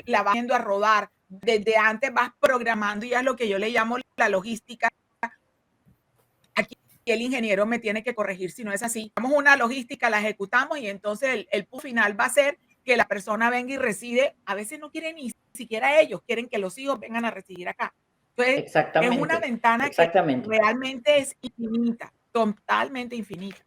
la vas yendo a rodar. Desde antes vas programando y es lo que yo le llamo la logística. Aquí el ingeniero me tiene que corregir si no es así. Damos una logística, la ejecutamos y entonces el punto final va a ser que la persona venga y reside. A veces no quieren ni siquiera ellos, quieren que los hijos vengan a residir acá. Entonces, es una ventana que realmente es infinita, totalmente infinita.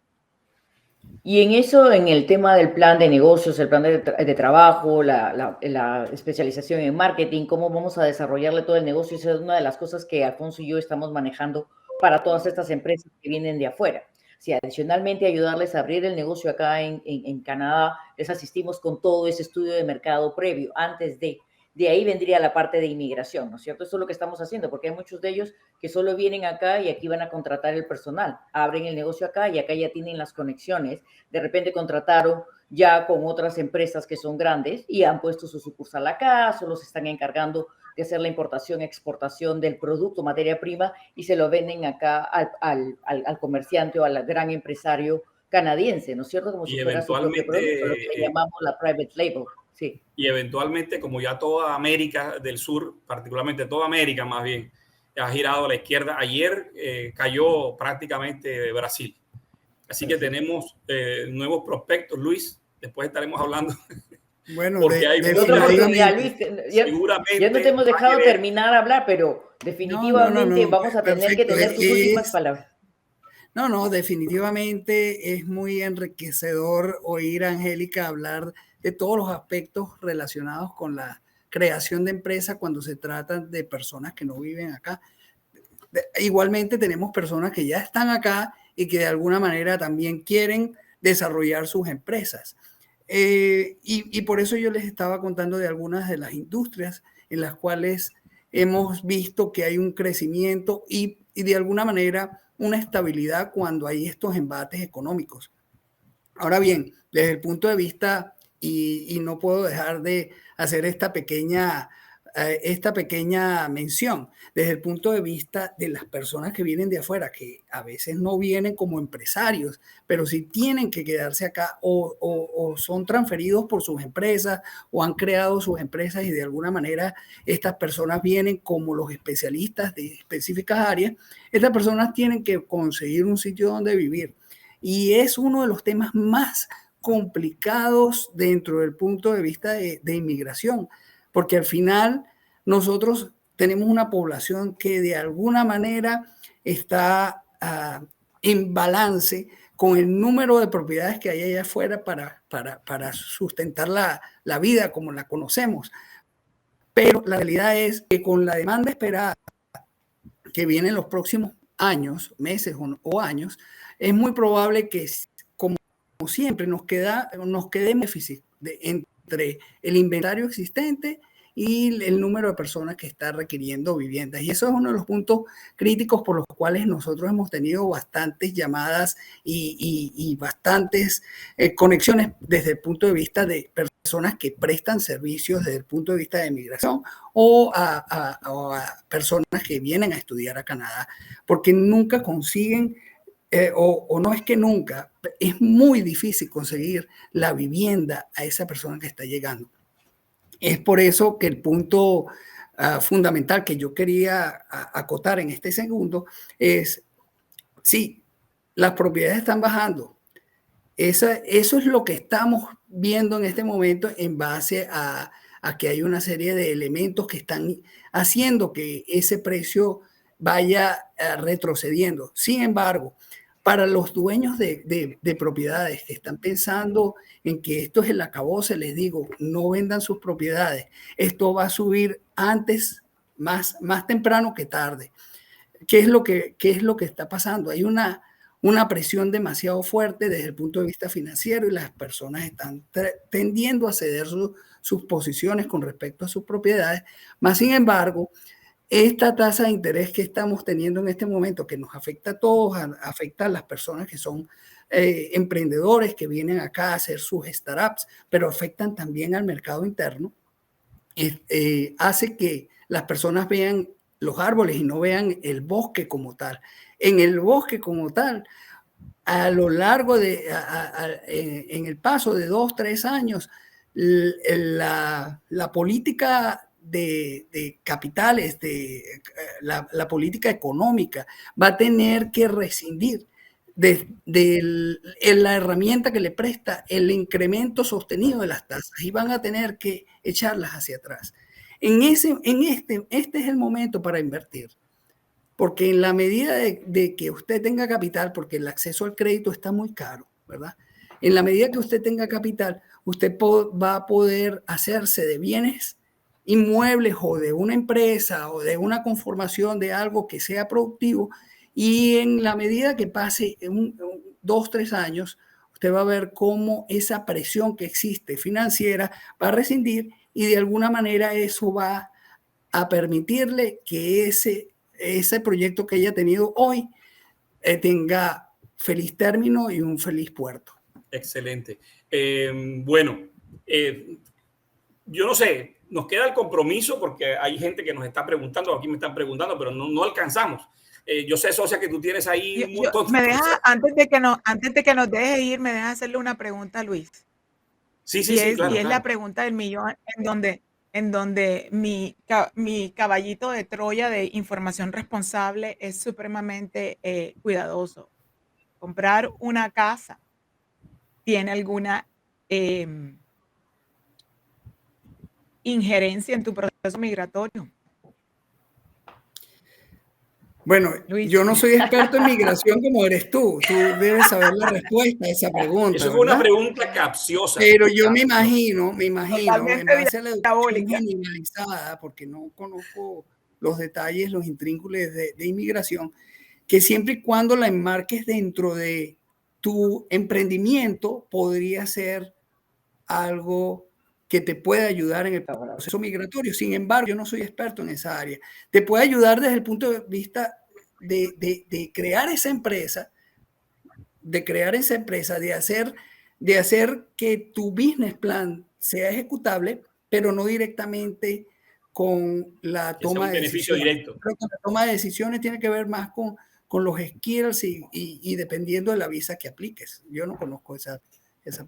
Y en eso, en el tema del plan de negocios, el plan de trabajo, la especialización en marketing, cómo vamos a desarrollarle todo el negocio, esa es una de las cosas que Alfonso y yo estamos manejando para todas estas empresas que vienen de afuera. Si adicionalmente ayudarles a abrir el negocio acá en Canadá, les asistimos con todo ese estudio de mercado previo, antes de ahí vendría la parte de inmigración, ¿no es cierto? Eso es lo que estamos haciendo, porque hay muchos de ellos que solo vienen acá y aquí van a contratar el personal, abren el negocio acá y acá ya tienen las conexiones, de repente contrataron ya con otras empresas que son grandes y han puesto su sucursal acá, solo se están encargando de hacer la importación, exportación del producto, materia prima, y se lo venden acá al comerciante o al gran empresario canadiense, ¿no es cierto? Como si fuera su propio producto, lo que le llamamos la private label. Sí.
Y eventualmente, como ya toda América del Sur, particularmente toda América más bien, ha girado a la izquierda. Ayer cayó prácticamente Brasil. Así que tenemos nuevos prospectos, Luis. Después estaremos hablando.
Bueno,
porque hay otra oportunidad, Luis. Seguramente. Ya no te hemos dejado terminar a hablar, pero definitivamente vamos a tener que tener tus últimas palabras.
No, definitivamente es muy enriquecedor oír a Angélica hablar de todos los aspectos relacionados con la creación de empresas cuando se trata de personas que no viven acá. Igualmente tenemos personas que ya están acá y que de alguna manera también quieren desarrollar sus empresas. Y por eso yo les estaba contando de algunas de las industrias en las cuales hemos visto que hay un crecimiento y de alguna manera una estabilidad cuando hay estos embates económicos. Ahora bien, desde el punto de vista, y no puedo dejar de hacer esta pequeña mención, desde el punto de vista de las personas que vienen de afuera, que a veces no vienen como empresarios, pero sí tienen que quedarse acá o son transferidos por sus empresas o han creado sus empresas y de alguna manera estas personas vienen como los especialistas de específicas áreas. Estas personas tienen que conseguir un sitio donde vivir y es uno de los temas más complicados dentro del punto de vista de inmigración, porque al final nosotros tenemos una población que de alguna manera está en balance con el número de propiedades que hay allá afuera para sustentar la vida como la conocemos. Pero la realidad es que con la demanda esperada que viene en los próximos años, meses o años, es muy probable que, como siempre, nos quede déficit entre el inventario existente y el número de personas que está requiriendo viviendas. Y eso es uno de los puntos críticos por los cuales nosotros hemos tenido bastantes llamadas y bastantes conexiones desde el punto de vista de personas que prestan servicios desde el punto de vista de migración o a personas que vienen a estudiar a Canadá, porque nunca consiguen o no es que nunca, es muy difícil conseguir la vivienda a esa persona que está llegando. Es por eso que el punto fundamental que yo quería acotar en este segundo es, sí, las propiedades están bajando. Eso es lo que estamos viendo en este momento en base a a que hay una serie de elementos que están haciendo que ese precio vaya retrocediendo. Sin embargo, para los dueños de propiedades que están pensando en que esto es el acabose, les digo, no vendan sus propiedades. Esto va a subir antes, más temprano que tarde. ¿Qué es lo que está pasando? Hay una presión demasiado fuerte desde el punto de vista financiero y las personas están tendiendo a ceder sus posiciones con respecto a sus propiedades. Más sin embargo, esta tasa de interés que estamos teniendo en este momento, que nos afecta a todos, afecta a las personas que son emprendedores que vienen acá a hacer sus startups, pero afectan también al mercado interno, hace que las personas vean los árboles y no vean el bosque como tal. En el bosque como tal, a lo largo en el paso de 2, 3 años, la política de capitales, la política económica va a tener que rescindir de la herramienta que le presta el incremento sostenido de las tasas y van a tener que echarlas hacia atrás. Este es el momento para invertir, porque en la medida de que usted tenga capital, porque el acceso al crédito está muy caro, ¿verdad? En la medida que usted tenga capital, usted va a poder hacerse de bienes inmuebles o de una empresa o de una conformación de algo que sea productivo, y en la medida que pase 2, 3 años, usted va a ver cómo esa presión que existe financiera va a rescindir y de alguna manera eso va a permitirle que ese proyecto que haya tenido hoy tenga feliz término y un feliz puerto.
Excelente. Bueno, yo no sé, nos queda el compromiso porque hay gente que nos está preguntando, aquí me están preguntando, pero no alcanzamos. Yo sé, socia, que tú tienes ahí un montón
de cosas. Antes de que nos deje ir, me deja hacerle una pregunta a Luis.
Sí,
claro.
Y
es la pregunta del millón, en donde mi caballito de Troya de información responsable es supremamente cuidadoso. Comprar una casa tiene alguna injerencia en tu proceso migratorio.
Bueno, Luis, yo no soy experto en migración como eres tú. Tú debes saber la respuesta a esa pregunta.
Eso fue una pregunta capciosa.
Pero yo me imagino, en base a la educación generalizada, porque no conozco los detalles, los intrínculos de inmigración, que siempre y cuando la enmarques dentro de tu emprendimiento, podría ser algo que te puede ayudar en el proceso migratorio. Sin embargo, yo no soy experto en esa área. Te puede ayudar desde el punto de vista de crear esa empresa, de hacer que tu business plan sea ejecutable, pero no directamente con la toma de decisiones.
Directo.
Creo que la toma de decisiones tiene que ver más con los skills y dependiendo de la visa que apliques. Yo no conozco esa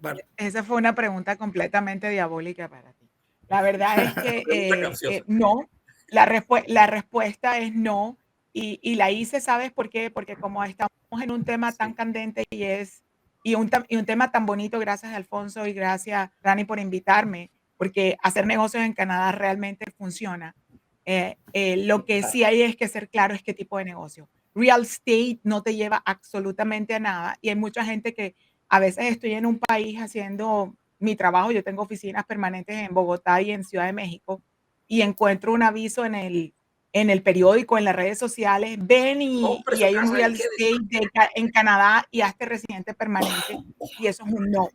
parte.
Esa fue una pregunta completamente diabólica para ti. La verdad es que no, la respuesta es no, y la hice, ¿sabes por qué? Porque como estamos en un tema tan candente y un tema tan bonito, gracias Alfonso y gracias Rani por invitarme, porque hacer negocios en Canadá realmente funciona. Lo que sí hay es que ser claro es qué tipo de negocio. Real estate no te lleva absolutamente a nada y hay mucha gente que a veces estoy en un país haciendo mi trabajo, yo tengo oficinas permanentes en Bogotá y en Ciudad de México, y encuentro un aviso en el periódico, en las redes sociales, ven y hay un real estate en Canadá y hazte residente permanente, y eso es un no.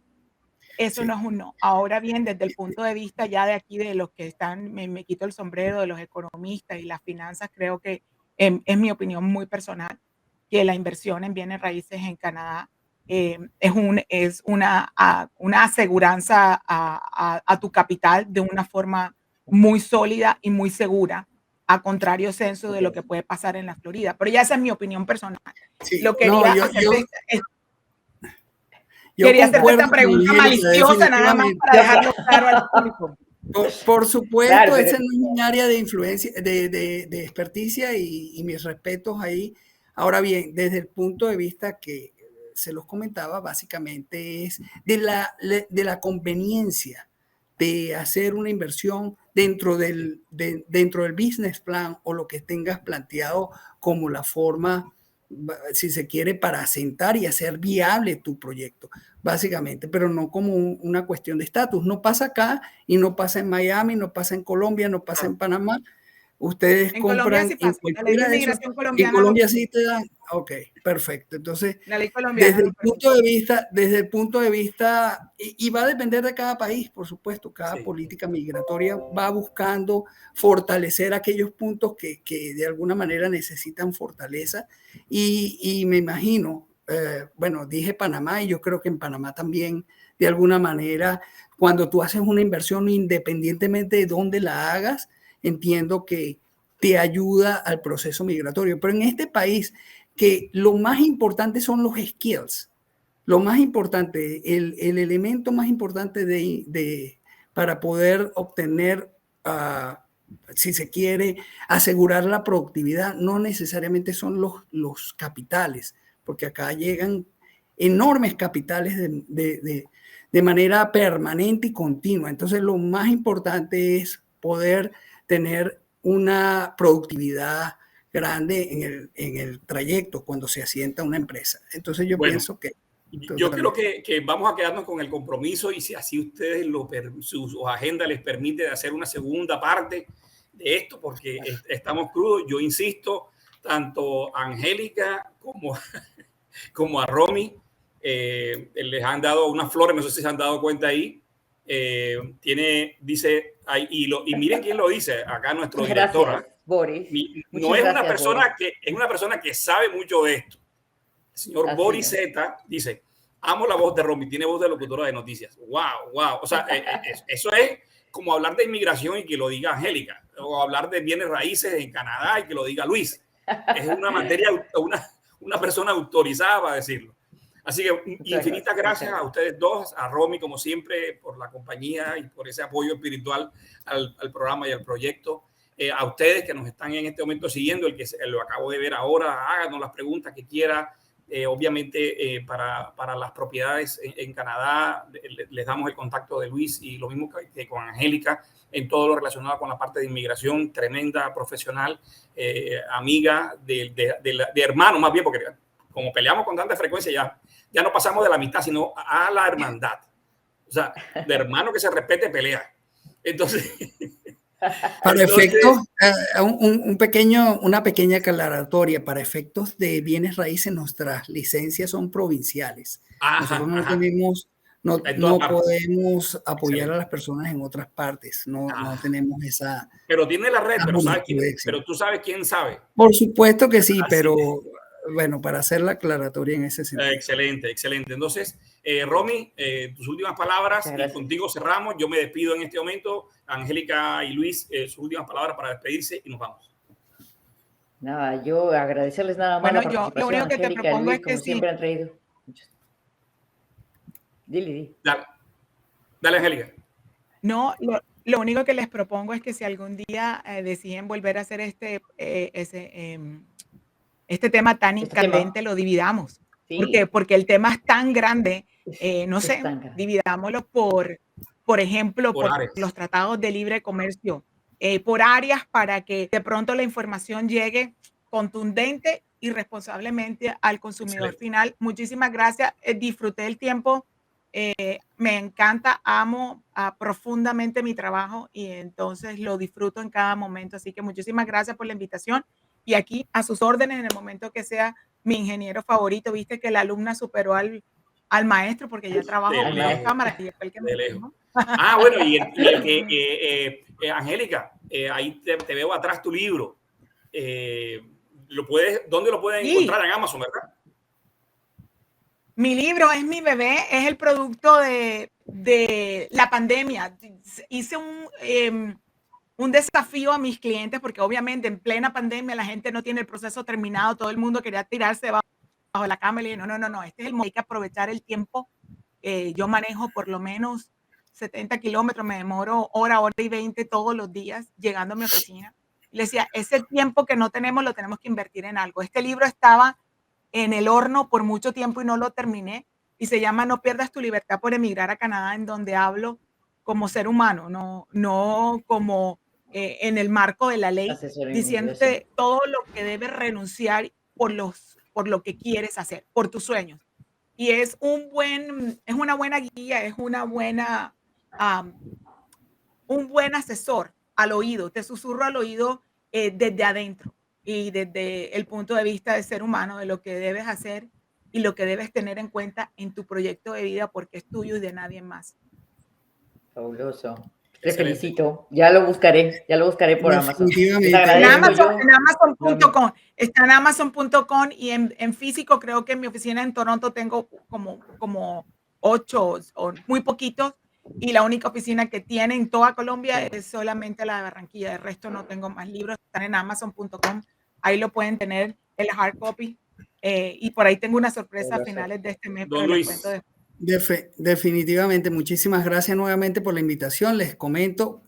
Eso no es un no. Ahora bien, desde el punto de vista ya de aquí, de los que están, me quito el sombrero de los economistas y las finanzas, creo que es mi opinión muy personal, que la inversión en bienes raíces en Canadá es una aseguranza a tu capital de una forma muy sólida y muy segura, a contrario censo de lo que puede pasar en la Florida. Pero ya esa es mi opinión personal.
Sí,
lo quería
quería
hacerte esta pregunta maliciosa nada más para dejarlo claro al público.
Por supuesto, claro, esa no es mi área de influencia, de experticia y mis respetos ahí. Ahora bien, desde el punto de vista que se los comentaba, básicamente es de la conveniencia de hacer una inversión dentro dentro del business plan o lo que tengas planteado como la forma, si se quiere, para asentar y hacer viable tu proyecto, básicamente, pero no como una cuestión de estatus. No pasa acá y no pasa en Miami, no pasa en Colombia, no pasa en Panamá. Ustedes
En Colombia sí
compran en
pasa. La ley de
cualquiera de esos.
inmigración
En
colombiana
Colombia sí te dan. Ok, perfecto. Entonces,
la ley colombiana
desde
lo
el
permite.
punto de vista, y va a depender de cada país, por supuesto, cada
Sí.
política migratoria va buscando fortalecer aquellos puntos que de alguna manera necesitan fortaleza. Y me imagino, bueno, dije Panamá y yo creo que en Panamá también, de alguna manera, cuando tú haces una inversión, independientemente de dónde la hagas, entiendo que te ayuda al proceso migratorio. Pero en este país, que lo más importante son los skills, lo más importante, el elemento más importante para poder obtener, si se quiere, asegurar la productividad, no necesariamente son los capitales, porque acá llegan enormes capitales de manera permanente y continua. Entonces, lo más importante es poder tener una productividad grande en el trayecto cuando se asienta una empresa. Entonces yo
Bueno,
pienso que...
yo creo que vamos a quedarnos con el compromiso y si así ustedes, sus agendas les permite hacer una segunda parte de esto, porque estamos crudos. Yo insisto, tanto a Angélica como a Romy, les han dado unas flores, no sé si se han dado cuenta ahí. Dice, y miren quién lo dice, acá nuestro
Muchas
director.
gracias, Boris.
No
Muchas
es una
gracias, Boris.
persona es una persona que sabe mucho de esto. El señor
Así
Boris
es.
Z dice, amo la voz de Romy, tiene voz de locutora de noticias. Wow, wow. O sea, eso es como hablar de inmigración y que lo diga Angélica, o hablar de bienes raíces en Canadá y que lo diga Luis. Es una materia, una persona autorizada para decirlo. Así que infinitas gracias a ustedes dos, a Romy, como siempre, por la compañía y por ese apoyo espiritual al programa y al proyecto. A ustedes que nos están en este momento siguiendo, el que lo acabo de ver ahora, háganos las preguntas que quiera. Obviamente, para las propiedades en Canadá, les damos el contacto de Luis y lo mismo que con Angélica en todo lo relacionado con la parte de inmigración, tremenda profesional, amiga de hermano, más bien, porque como peleamos con tanta frecuencia, ya no pasamos de la amistad, sino a la hermandad. O sea, de hermano que se respete, pelea. Entonces...
Para efectos, una pequeña aclaratoria, para efectos de bienes raíces, nuestras licencias son provinciales. Nosotros no podemos apoyar a las personas en otras partes, no tenemos esa...
Pero tiene la red, pero tú sabes quién sabe.
Por supuesto que sí, pero bueno, para hacer la aclaratoria en ese sentido.
Excelente, excelente. Entonces, Romy, tus últimas palabras y contigo cerramos. Yo me despido en este momento. Angélica y Luis, sus últimas palabras para despedirse y nos vamos.
Nada, yo agradecerles nada más
bueno,
la participación.
Yo lo único que te propongo
Luis,
es que
como siempre han traído. Dile.
Dale, Angélica.
No, lo único que les propongo es que si algún día deciden volver a hacer este tema tan candente, lo dividamos. Sí. Porque el tema es tan grande, no sé, dividámoslo por ejemplo, por los tratados de libre comercio, por áreas para que de pronto la información llegue contundente y responsablemente al consumidor final. Muchísimas gracias, disfruté el tiempo. Me encanta, amo profundamente mi trabajo y entonces lo disfruto en cada momento. Así que muchísimas gracias por la invitación y aquí a sus órdenes en el momento que sea mi ingeniero favorito. Viste que la alumna superó al maestro porque ya trabajo con las cámaras. Y el que me
bueno, y el que, Angélica, ahí te veo atrás tu libro. ¿Dónde lo pueden encontrar? En Amazon, ¿verdad?
Mi libro es mi bebé, es el producto de la pandemia. Hice un desafío a mis clientes porque obviamente en plena pandemia la gente no tiene el proceso terminado, todo el mundo quería tirarse bajo la cama y le dije, no, este es el momento, hay que aprovechar el tiempo. Yo manejo por lo menos 70 kilómetros, me demoro hora y 20 todos los días llegando a mi oficina. Le decía, ese tiempo que no tenemos lo tenemos que invertir en algo. Este libro estaba en el horno por mucho tiempo y no lo terminé y se llama No pierdas tu libertad por emigrar a Canadá, en donde hablo como ser humano, no como en el marco de la ley, diciéndote todo lo que debes renunciar por lo que quieres hacer, por tus sueños. Y es una buena guía, es un buen asesor al oído, te susurra al oído desde adentro y desde el punto de vista de ser humano, de lo que debes hacer y lo que debes tener en cuenta en tu proyecto de vida, porque es tuyo y de nadie más.
Fabuloso. Te felicito. Ya lo buscaré por Amazon.
En Amazon.com. Está en Amazon.com y en físico creo que en mi oficina en Toronto tengo como 8 o muy poquitos, y la única oficina que tiene en toda Colombia es solamente la de Barranquilla. De resto no tengo más libros. Están en Amazon.com. Ahí lo pueden tener el hard copy. Y por ahí tengo una sorpresa a finales de este mes.
Don Luis.
Definitivamente, muchísimas gracias nuevamente por la invitación. Les comento,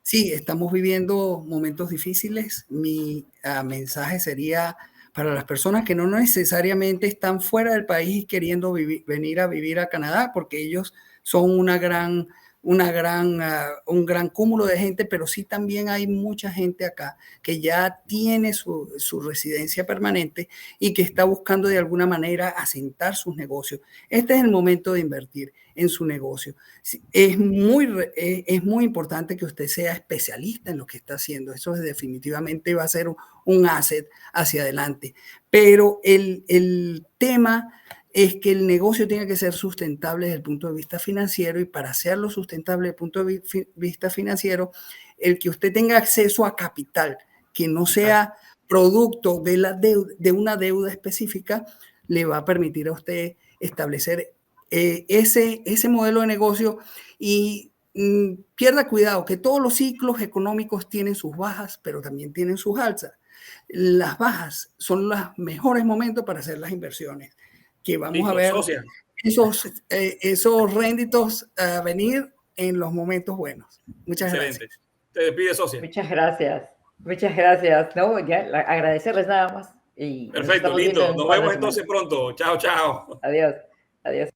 sí, estamos viviendo momentos difíciles. Mi mensaje sería para las personas que no necesariamente están fuera del país queriendo venir a vivir a Canadá, porque ellos son un gran cúmulo de gente, pero sí también hay mucha gente acá que ya tiene su residencia permanente y que está buscando de alguna manera asentar sus negocios. Este es el momento de invertir en su negocio. Es muy importante que usted sea especialista en lo que está haciendo. Eso definitivamente va a ser un asset hacia adelante. Pero el tema es que el negocio tiene que ser sustentable desde el punto de vista financiero, y para hacerlo sustentable desde el punto de vista financiero, el que usted tenga acceso a capital que no sea producto de una deuda específica, le va a permitir a usted establecer ese modelo de negocio. Y pierda cuidado, que todos los ciclos económicos tienen sus bajas, pero también tienen sus alzas. Las bajas son los mejores momentos para hacer las inversiones, que vamos a ver esos réditos a venir en los momentos buenos. Muchas gracias.
Te despide, socia.
Muchas gracias. Muchas gracias. No, ya agradecerles nada más. Y
perfecto, lindo. Nos vemos entonces pronto. Chao, chao.
Adiós. Adiós.